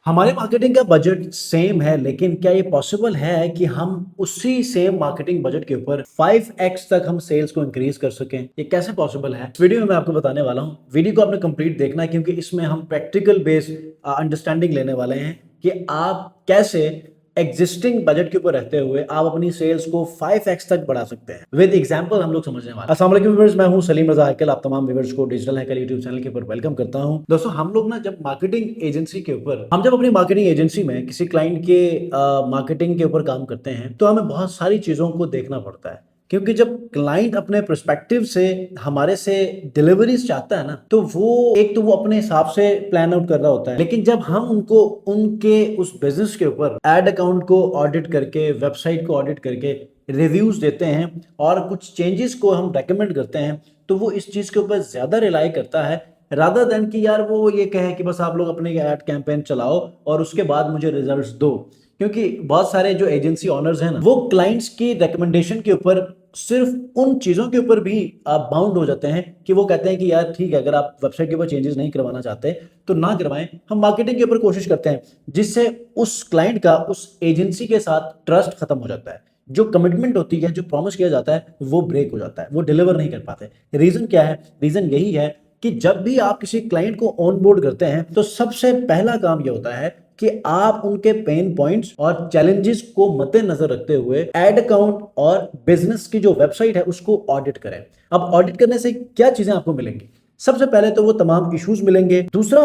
हमारे मार्केटिंग का budget same है, लेकिन क्या ये पॉसिबल है कि हम उसी सेम मार्केटिंग बजट के ऊपर 5x तक हम सेल्स को इंक्रीज कर सकें? ये कैसे पॉसिबल है, इस वीडियो में मैं आपको बताने वाला हूं। वीडियो को आपने कंप्लीट देखना है, क्योंकि इसमें हम प्रैक्टिकल बेस्ड अंडरस्टैंडिंग लेने वाले हैं कि आप कैसे एग्जिस्टिंग बजट के ऊपर रहते हुए आप अपनी सेल्स को 5x तक बढ़ा सकते हैं। विद एग्जांपल हम लोग समझने वाले हैं। अस्सलाम वालेकुम व्यूअर्स, मैं हूं सलीम रजा हैकल। आप तमाम व्यूअर्स को डिजिटल हैकर यूट्यूब चैनल के ऊपर वेलकम करता हूं। दोस्तों, हम लोग ना जब मार्केटिंग एजेंसी के ऊपर जब अपनी मार्केटिंग एजेंसी में किसी क्लाइंट के मार्केटिंग के ऊपर काम करते हैं, तो हमें बहुत सारी चीजों को देखना पड़ता है। क्योंकि जब क्लाइंट अपने पर्सपेक्टिव से हमारे से डिलीवरीज चाहता है ना, तो वो अपने हिसाब से प्लान आउट कर रहा होता है। लेकिन जब हम उनको उनके उस बिजनेस के ऊपर एड अकाउंट को ऑडिट करके, वेबसाइट को ऑडिट करके रिव्यूज देते हैं और कुछ चेंजेस को हम रेकमेंड करते हैं, तो वो इस चीज के ऊपर ज्यादा रिलाई करता है, रादर देन कि यार वो ये कहे कि बस आप लोग अपने एड कैंपेन चलाओ और उसके बाद मुझे रिजल्ट्स दो। क्योंकि बहुत सारे जो एजेंसी ओनर्स हैं ना, वो क्लाइंट्स की रिकमेंडेशन के ऊपर सिर्फ उन चीजों के ऊपर भी आप बाउंड हो जाते हैं कि वो कहते हैं कि यार ठीक है, अगर आप वेबसाइट के ऊपर चेंजेस नहीं करवाना चाहते तो ना करवाएं, हम मार्केटिंग के ऊपर कोशिश करते हैं, जिससे उस क्लाइंट का उस एजेंसी के साथ ट्रस्ट खत्म हो जाता है। जो कमिटमेंट होती है, जो प्रॉमिस किया जाता है, वो ब्रेक हो जाता है, वो डिलीवर नहीं कर पाते। रीजन क्या है? रीजन यही है कि जब भी आप किसी क्लाइंट को ऑन बोर्ड करते हैं, तो सबसे पहला काम यह होता है कि आप उनके पेन पॉइंट्स और चैलेंजेस को मद्देनजर रखते हुए एड अकाउंट और बिजनेस की जो वेबसाइट है उसको ऑडिट करें। अब ऑडिट करने से क्या चीजें आपको मिलेंगी? सबसे पहले तो वो तमाम इश्यूज मिलेंगे। दूसरा,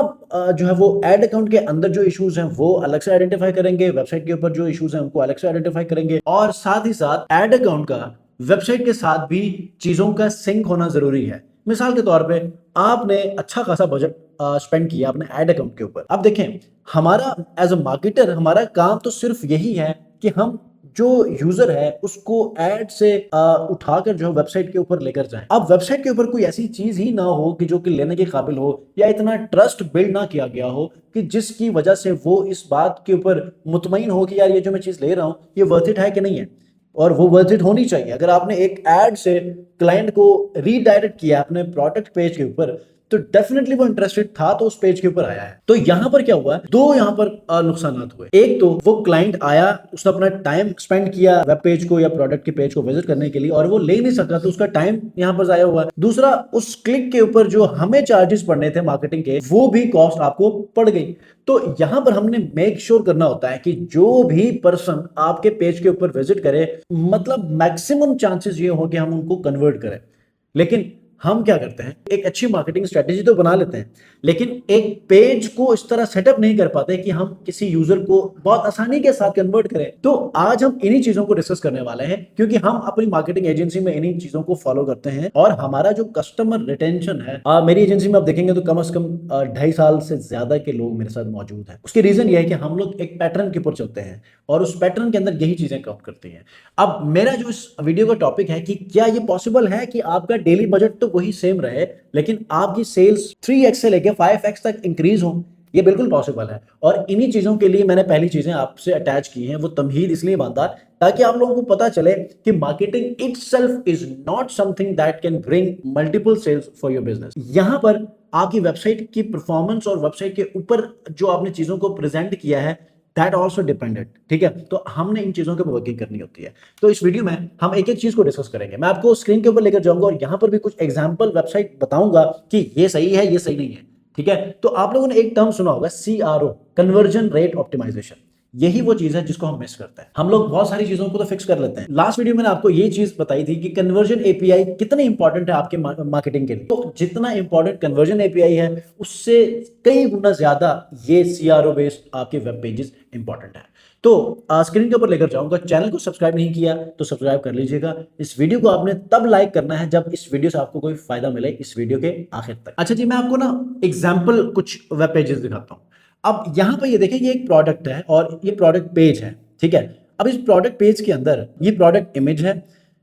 जो है वो एड अकाउंट के अंदर जो इश्यूज हैं वो अलग से आइडेंटिफाई करेंगे, वेबसाइट के ऊपर जो इश्यूज हैं उनको अलग से आइडेंटिफाई करेंगे, और साथ ही साथ एड अकाउंट का वेबसाइट के साथ भी चीजों का सिंक होना जरूरी है। मिसाल के तौर पे आपने अच्छा खासा बजट स्पेंड किया अपने एड अकाउंट के ऊपर। अब देखें, हमारा एज अ मार्केटर हमारा काम तो सिर्फ यही है कि हम जो यूजर है उसको एड से उठाकर जो वेबसाइट के ऊपर लेकर जाएं। अब वेबसाइट के ऊपर कोई ऐसी चीज ही ना हो कि जो कि लेने के काबिल हो, या इतना ट्रस्ट बिल्ड ना किया गया हो कि जिसकी वजह से वो इस बात के ऊपर मुतमईन हो कि यार ये जो मैं चीज ले रहा हूं ये वर्थ इट है कि नहीं है। और वो वर्थ इट होनी चाहिए। अगर आपने एक एड से क्लाइंट को रीडायरेक्ट किया अपने प्रोडक्ट पेज के ऊपर, तो डेफिनेटली वो इंटरेस्टेड था, तो उस पेज के ऊपर आया है। तो यहां पर क्या हुआ? दो यहां पर नुकसान हुए। एक तो वो क्लाइंट आया, उसने अपना टाइम स्पेंड किया वेब पेज को या प्रोडक्ट के पेज को विजिट करने के लिए, और वो ले नहीं सका, तो उसका टाइम यहां पर जाया हुआ। दूसरा, उस क्लिक के ऊपर जो हमें चार्जेस पड़ने थे मार्केटिंग के, वो भी कॉस्ट आपको पड़ गई। तो यहां पर हमने मेक श्योर करना होता है कि जो भी पर्सन आपके पेज के ऊपर विजिट करे, मतलब मैक्सिमम चांसेस ये हो कि हम उनको कन्वर्ट करें। लेकिन हम क्या करते हैं, एक अच्छी मार्केटिंग स्ट्रेटेजी तो बना लेते हैं, लेकिन एक पेज को इस तरह सेटअप नहीं कर पाते कि हम किसी यूजर को बहुत आसानी के साथ कन्वर्ट करें। तो आज हम इन्हीं चीजों को डिस्कस करने वाले हैं, क्योंकि हम अपनी मार्केटिंग एजेंसी में इन्हीं चीजों को फॉलो करते हैं, और हमारा जो कस्टमर रिटेंशन है, मेरी एजेंसी में आप देखेंगे तो कम से कम 2.5 साल से ज्यादा के लोग मेरे साथ मौजूद हैं। उसकी रीजन यह है कि हम लोग एक पैटर्न के ऊपर चलते हैं, और उस पैटर्न के अंदर यही चीजें काउंट करती हैं। अब मेरा जो इस वीडियो का टॉपिक है कि क्या ये पॉसिबल है कि आपका डेली बजट तो वही सेम रहे, लेकिन आपकी सेल्स 3x से लेकर 5x तक इंक्रीज हो? ये बिल्कुल पॉसिबल है। और इन्हीं चीजों के लिए मैंने पहली चीजें आपसे अटैच की हैं। वो तमहीद इसलिए बांधा ताकि आप लोगों को पता चले कि marketing itself is not something that can bring multiple sales for your business. यहां पर आपकी वेबसाइट की परफॉर्मेंस और वेबसाइट के ऊपर जो आपने चीजों को प्रेजेंट किया है, दैट ऑल्सो डिपेंडेंट। ठीक है, तो हमने इन चीजों के ऊपर वर्किंग करनी होती है। तो इस वीडियो में हम एक एक चीज को डिस्कस करेंगे। मैं आपको स्क्रीन के ऊपर लेकर जाऊंगा और यहां पर भी कुछ एग्जांपल वेबसाइट बताऊंगा कि ये सही है, ये सही नहीं है। ठीक है, तो आप लोगों ने एक टर्म सुना होगा, CRO, कन्वर्जन रेट ऑप्टिमाइजेशन। यही वो चीज है जिसको हम मिस करते हैं। हम लोग बहुत सारी चीजों को तो फिक्स कर लेते हैं। लास्ट वीडियो में आपको ये चीज बताई थी कि कन्वर्जन एपीआई कितनी इंपॉर्टेंट है आपके मार्केटिंग के लिए। तो जितना इंपॉर्टेंट कन्वर्जन एपीआई है, उससे कई गुना ज्यादा ये CRO बेस्ड आपके वेब पेजेस इंपॉर्टेंट है। तो स्क्रीन के ऊपर लेकर जाऊंगा। चैनल को सब्सक्राइब नहीं किया तो सब्सक्राइब कर लीजिएगा। इस वीडियो को आपने तब लाइक करना है जब इस वीडियो से आपको कोई फायदा मिले, इस वीडियो के आखिर तक। अच्छा जी, मैं आपको ना एग्जांपल कुछ वेब पेजेस दिखाता हूं। अब यहां पर ये देखें, ये एक प्रोडक्ट है और ये प्रोडक्ट पेज है। ठीक है, अब इस प्रोडक्ट पेज के अंदर ये प्रोडक्ट इमेज है,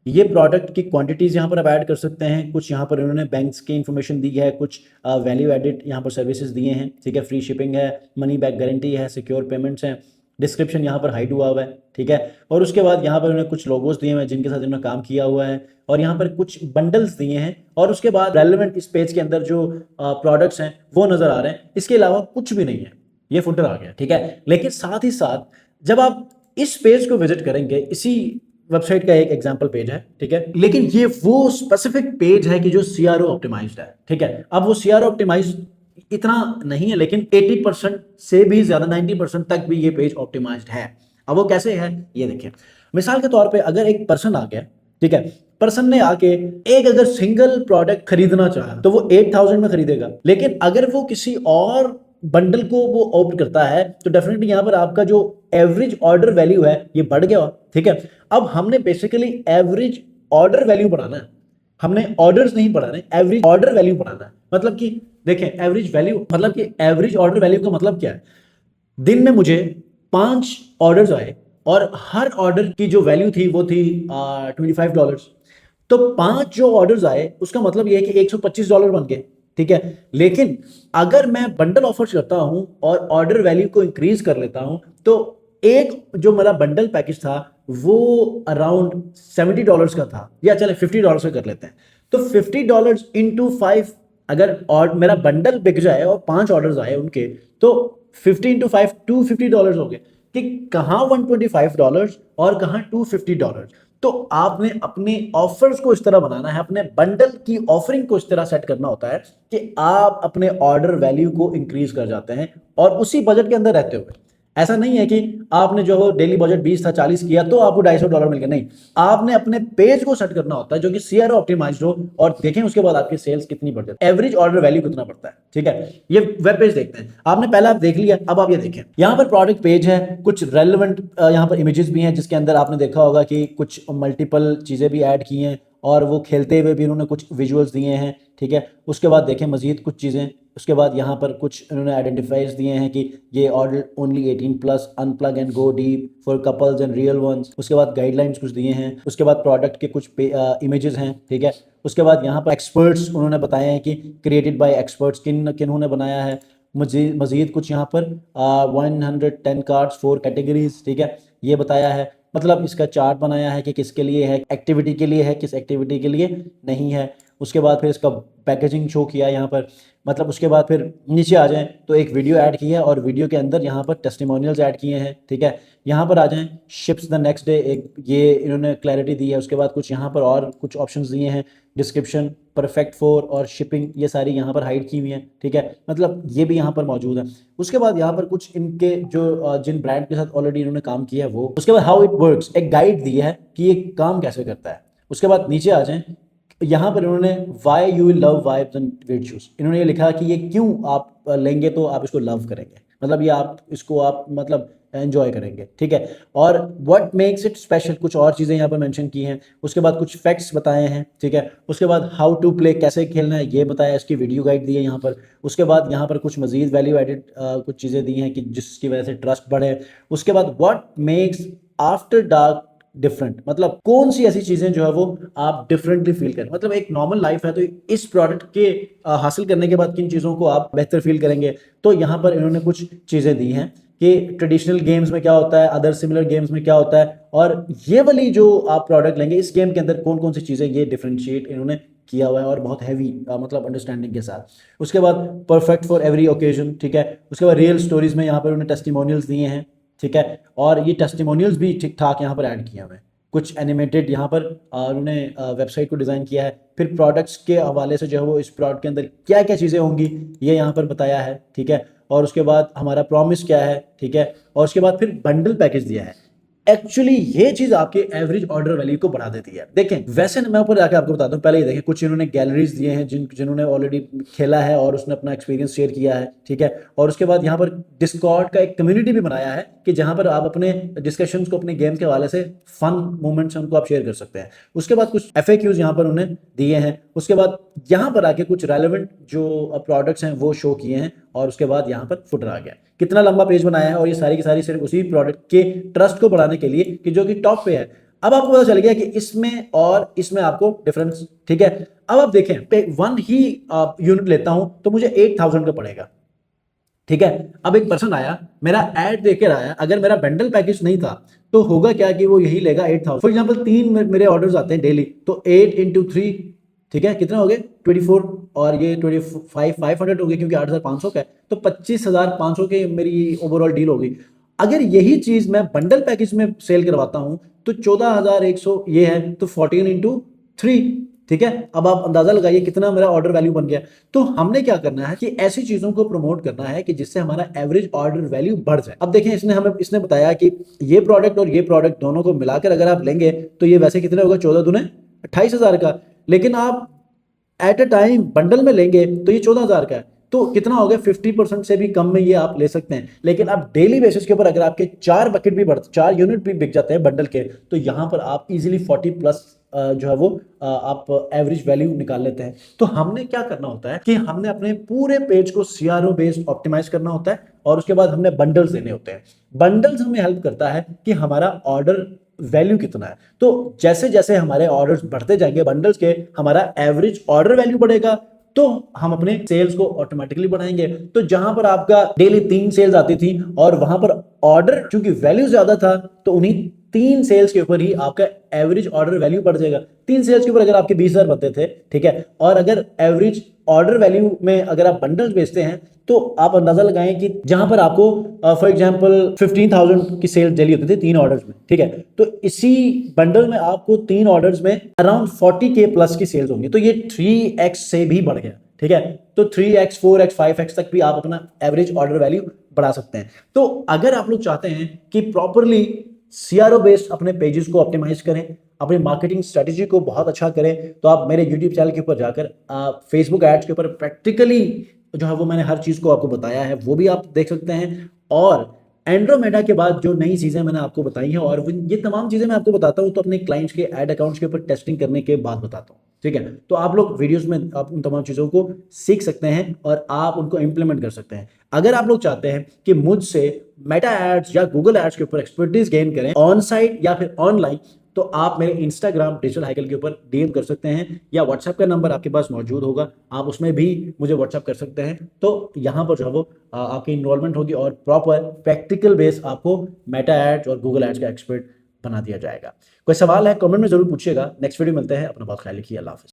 ये प्रोडक्ट की क्वांटिटीज यहाँ पर आप ऐड कर सकते हैं। कुछ यहाँ पर इन्होंने बैंक्स की इंफॉर्मेशन दी है, कुछ वैल्यू एडिड यहाँ पर सर्विसेज दिए हैं। ठीक है, फ्री शिपिंग है, मनी बैक गारंटी है, सिक्योर पेमेंट्स हैं, डिस्क्रिप्शन यहाँ पर हाइड हुआ हुआ है। ठीक है, और उसके बाद यहाँ पर उन्होंने कुछ लोगोस दिए हुए हैं जिनके साथ इन्होंने काम किया हुआ है, और यहाँ पर कुछ बंडल्स दिए हैं, और उसके बाद रेलेवेंट इस पेज के अंदर जो प्रोडक्ट्स हैं वो नजर आ रहे हैं। इसके अलावा कुछ भी नहीं है। ये फुटर आ गया, ठीक है। लेकिन साथ ही साथ जब आप इस पेज को विजिट करेंगे, इसी वेबसाइट का एक एग्जांपल पेज है, ठीक है, लेकिन ये वो स्पेसिफिक पेज है कि जो सीआरओ ऑप्टिमाइज्ड है, ठीक है। अब वो सीआरओ ऑप्टिमाइज्ड इतना नहीं है, लेकिन 80% से भी ज्यादा, 90% तक भी ये पेज ऑप्टिमाइज्ड है। अब वो कैसे है ये देखिए। मिसाल के तौर पे अगर एक पर्सन आ गया, ठीक है, पर्सन ने आके एक अगर सिंगल प्रोडक्ट खरीदना चाहा तो वो 8000 में खरीदेगा, लेकिन अगर वो किसी और बंडल को वो ऑप्ट करता है तो डेफिनेटली यहां पर आपका जो एवरेज ऑर्डर वैल्यू है ये बढ़ गया, ठीक है। अब हमने बेसिकली एवरेज ऑर्डर वैल्यू बढ़ाना है, हमने ऑर्डर्स नहीं बढ़ाने, एवरेज ऑर्डर वैल्यू बढ़ाना है। मतलब कि देखें, एवरेज वैल्यू मतलब कि एवरेज ऑर्डर वैल्यू का मतलब क्या है, दिन में मुझे 5 ऑर्डर्स आए और हर ऑर्डर की जो वैल्यू थी वो थी $25, तो 5 जो ऑर्डर्स आए उसका मतलब ये है कि $125 बन गए, ठीक है। लेकिन अगर मैं बंडल ऑफर्स करता हूं और ऑर्डर वैल्यू को इंक्रीज कर लेता हूं तो एक जो मेरा बंडल पैकेज था वो अराउंड $70 का था, या चले $50 का कर लेते हैं। तो $50 इंटू 5, अगर और मेरा बंडल बिक जाए और 5 ऑर्डर्स आए उनके, तो 50 इंटू 5 $250 हो गए। कि कहां $125 और कहां $250। तो आपने अपने ऑफर्स को इस तरह बनाना है, अपने बंडल की ऑफरिंग को इस तरह सेट करना होता है कि आप अपने ऑर्डर वैल्यू को इंक्रीज कर जाते हैं और उसी बजट के अंदर रहते हुए। ऐसा नहीं है कि आपने जो डेली बजट 20 था 40 किया तो आपको $250 मिल गया, नहीं। आपने अपने पेज को सेट करना होता है जो कि सीआरओ ऑप्टिमाइज्ड हो, और देखें उसके बाद आपकी सेल्स कितनी बढ़ जाती है, एवरेज ऑर्डर वैल्यू कितना बढ़ता है, ठीक है। ये वेब पेज देखते हैं, आपने पहले आप देख लिया, अब आप ये देखें, यहाँ पर प्रोडक्ट पेज है, कुछ रेलेवेंट यहाँ पर इमेजेस भी हैं जिसके अंदर आपने देखा होगा कि कुछ मल्टीपल चीजें भी ऐड की हैं और वो खेलते हुए भी उन्होंने कुछ विजुअल्स दिए हैं, ठीक है। उसके बाद देखें मजीद कुछ चीज़ें, उसके बाद यहाँ पर कुछ इन्होंने आइडेंटिफाइज दिए हैं कि ये order only 18+, unplug and go deep for couples and real ones. उसके बाद गाइडलाइंस कुछ दिए हैं, उसके बाद प्रोडक्ट के कुछ इमेजेस हैं, ठीक है। उसके बाद यहाँ पर एक्सपर्ट्स उन्होंने बताए हैं कि क्रिएटेड बाय एक्सपर्ट्स, किन्होंने बनाया है। मजीद कुछ यहाँ पर 110 कार्ड्स 4 कैटेगरीज, ठीक है, ये बताया है। मतलब इसका चार्ट बनाया है कि किसके लिए है, एक्टिविटी के लिए है, किस एक्टिविटी के लिए नहीं है। उसके बाद फिर इसका पैकेजिंग शो किया यहाँ पर। मतलब उसके बाद फिर नीचे आ जाएं तो एक वीडियो ऐड की है और वीडियो के अंदर यहाँ पर टेस्टिमोनियल्स ऐड किए हैं, ठीक है। यहाँ पर आ जाएं, शिप्स द नेक्स्ट डे, एक ये इन्होंने क्लैरिटी दी है। उसके बाद कुछ यहाँ पर और कुछ ऑप्शंस दिए हैं, डिस्क्रिप्शन, परफेक्ट फॉर और शिपिंग, ये सारी यहाँ पर हाइड की हुई हैं, ठीक है। मतलब ये भी यहाँ पर मौजूद है। उसके बाद यहाँ पर कुछ इनके जो जिन ब्रांड के साथ ऑलरेडी इन्होंने काम किया है वो। उसके बाद हाउ इट वर्क्स, एक गाइड दी है कि ये काम कैसे करता है। उसके बाद नीचे आ जाएं, यहाँ पर इन्होंने why you love vibes and virtuous, इन्होंने ये लिखा कि ये क्यों आप लेंगे तो आप इसको लव करेंगे, मतलब ये आप इसको आप मतलब एंजॉय करेंगे, ठीक है। और व्हाट मेक्स इट स्पेशल, कुछ और चीज़ें यहाँ पर मेंशन की हैं। उसके बाद कुछ फैक्ट्स बताए हैं, ठीक है। उसके बाद हाउ टू प्ले, कैसे खेलना है ये बताया, इसकी वीडियो गाइड दी है यहाँ पर। उसके बाद यहाँ पर कुछ मजीद वैल्यू एडेड कुछ चीज़ें दी हैं कि जिसकी वजह से ट्रस्ट बढ़े। उसके बाद what makes after dark different, मतलब कौन सी ऐसी चीजें जो है वो आप डिफरेंटली फील करें। मतलब एक नॉर्मल लाइफ है तो इस प्रोडक्ट के हासिल करने के बाद किन चीजों को आप बेहतर फील करेंगे। तो यहाँ पर इन्होंने कुछ चीजें दी हैं कि ट्रेडिशनल गेम्स में क्या होता है, अदर सिमिलर गेम्स में क्या होता है, और ये वाली जो आप प्रोडक्ट लेंगे इस गेम के अंदर कौन कौन सी चीजें, ये डिफरेंशिएट इन्होंने किया हुआ है और बहुत हैवी मतलब अंडरस्टैंडिंग के साथ। उसके बाद परफेक्ट फॉर एवरी ओकेजन, ठीक है। उसके बाद रियल स्टोरीज में यहाँ पर उन्होंने टेस्टिमोनियल्स दिए हैं, ठीक है। और ये टेस्टिमोनियल्स भी ठीक ठाक यहाँ पर ऐड किए हुए हैं। कुछ एनिमेटेड यहाँ पर उन्होंने वेबसाइट को डिज़ाइन किया है। फिर प्रोडक्ट्स के हवाले से जो है वो इस प्रोडक्ट के अंदर क्या क्या चीज़ें होंगी ये यहाँ पर बताया है, ठीक है। और उसके बाद हमारा प्रॉमिस क्या है, ठीक है। और उसके बाद फिर बंडल पैकेज दिया है। एक्चुअली ये चीज आपके एवरेज ऑर्डर वैल्यू को बढ़ा देती है। देखें वैसे मैं ऊपर जाकर आपको बताता हूँ, पहले ये देखें कुछ इन्होंने गैलरीज दिए हैं जिन्होंने ऑलरेडी खेला है और उसने अपना एक्सपीरियंस शेयर किया है, ठीक है। और उसके बाद यहाँ पर डिस्कॉर्ड का एक कम्युनिटी भी बनाया है कि जहां पर आप अपने डिस्कशंस को अपने गेम्स के हवाले से फन मोमेंट्स उनको आप शेयर कर सकते हैं। उसके बाद कुछ FAQs यहाँ पर उन्होंने दिए हैं। उसके बाद यहाँ पर आके कुछ रेलेवेंट जो प्रोडक्ट्स हैं वो शो किए हैं और उसके बाद यहाँ पर फुटर आ गया। कितना लंबा पेज बनाया है और ये सारी की सारी सिर्फ उसी प्रोडक्ट के ट्रस्ट को बढ़ाने के लिए कि जो कि टॉप पे है। अब आपको पता चल गया कि इसमें और इसमें आपको डिफरेंस, ठीक है। अब आप देखें पे 1 ही यूनिट लेता हूं तो मुझे 8000 का पड़ेगा, ठीक है। अब एक पर्सन आया, मेरा ऐड देकर आया, अगर मेरा बंडल पैकेज नहीं था तो होगा क्या कि वो यही लेगा 8000। फॉर एग्जांपल 3 मेरे ऑर्डर्स आते हैं डेली, तो 8 × 3 ठीक है, कितना हो गए 24 और ये 25,500 हो गए क्योंकि 8,500 का है, तो 25,500 की मेरी ओवरऑल डील हो गई। अगर यही चीज मैं बंडल पैकेज में सेल करवाता हूं तो 14,100 ये है, तो 14 इंटू 3, ठीक है। अब आप अंदाजा लगाइए कितना मेरा ऑर्डर वैल्यू बन गया। तो हमने क्या करना है कि ऐसी चीजों को प्रमोट करना है कि जिससे हमारा एवरेज ऑर्डर वैल्यू बढ़ जाए। अब देखें, इसने बताया कि ये प्रोडक्ट और ये प्रोडक्ट दोनों को मिलाकर अगर आप लेंगे तो ये वैसे कितने होगा, 14 दूने 28,000 का, लेकिन आप एट अ टाइम बंडल में लेंगे तो ये 14,000 का है, तो कितना हो गया 50% से भी कम में ये आप ले सकते हैं। लेकिन आप डेली बेसिस के ऊपर अगर आपके 4 बकेट भी बढ़ते, 4 यूनिट भी बिक जाते हैं बंडल के, तो यहां पर आप इजीली 40 प्लस जो है वो आप एवरेज वैल्यू निकाल लेते हैं। तो हमने क्या करना होता है कि हमने अपने पूरे पेज को सीआरओ बेस्ड ऑप्टिमाइज करना होता है और उसके बाद हमने बंडल्स देने होते हैं। बंडल्स हमें हेल्प करता है कि हमारा ऑर्डर वैल्यू कितना है, तो जैसे जैसे हमारे ऑर्डर्स बढ़ते जाएंगे बंडल्स के, हमारा एवरेज ऑर्डर वैल्यू बढ़ेगा, तो हम अपने सेल्स को ऑटोमेटिकली बढ़ाएंगे। तो जहां पर आपका डेली 3 सेल्स आती थी और वहां पर ऑर्डर चूंकि वैल्यू ज्यादा था, तो उन्हीं 3 सेल्स के ऊपर ही आपका एवरेज ऑर्डर वैल्यू बढ़ जाएगा। 3 सेल्स के ऊपर अगर आपके 20,000 बनते थे, ठीक है, और अगर एवरेज ऑर्डर वैल्यू में अगर आप बंडल्स बेचते हैं तो आप अंदाजा लगाएं कि जहां पर आपको फॉर एग्जांपल 15,000 की सेल डेली होती थी 3 ऑर्डर्स में, ठीक है, तो इसी बंडल में आपको 3 ऑर्डर्स में अराउंड 40K प्लस की सेल्स होंगी, तो ये 3x से भी बढ़ गया, ठीक है। तो 3x 4x 5x तक भी आप अपना एवरेज ऑर्डर वैल्यू बढ़ा सकते हैं। तो अगर आप लोग चाहते हैं कि प्रॉपरली सीआरओ बेस्ड अपने पेजेस को ऑप्टिमाइज करें, अपनी मार्केटिंग स्ट्रेटेजी को बहुत अच्छा करें, तो आप मेरे यूट्यूब चैनल के ऊपर जाकर फेसबुक एड्स के ऊपर प्रैक्टिकली जो है वो मैंने हर चीज को आपको बताया है, वो भी आप देख सकते हैं। और एंड्रोमेडा के बाद जो नई चीजें मैंने आपको बताई हैं, और ये तमाम चीजें मैं आपको बताता हूं तो अपने क्लाइंट्स के एड अकाउंट्स के ऊपर टेस्टिंग करने के बाद बताता हूं, ठीक है। तो आप लोग वीडियोस में आप उन तमाम चीजों को सीख सकते हैं और आप उनको इंप्लीमेंट कर सकते हैं। अगर आप लोग चाहते हैं कि मुझसे मेटा एड्स या गूगल एड्स के ऊपर एक्सपर्टीज गेन करें ऑन साइट या फिर ऑनलाइन, तो आप मेरे इंस्टाग्राम डिजिटल हाइकल के ऊपर डीएम कर सकते हैं, या व्हाट्सएप का नंबर आपके पास मौजूद होगा, आप उसमें भी मुझे व्हाट्सएप कर सकते हैं। तो यहाँ पर जो है वो आपकी इन्वॉल्वमेंट होगी और प्रॉपर प्रैक्टिकल बेस आपको मेटा एड्स और गूगल एड्स का एक्सपर्ट बना दिया जाएगा। कोई सवाल है कमेंट में जरूर पूछिएगा। नेक्स्ट वीडियो मिलते हैं, अपना बहुत ख्याल रखिए, अल्लाह हाफिज़।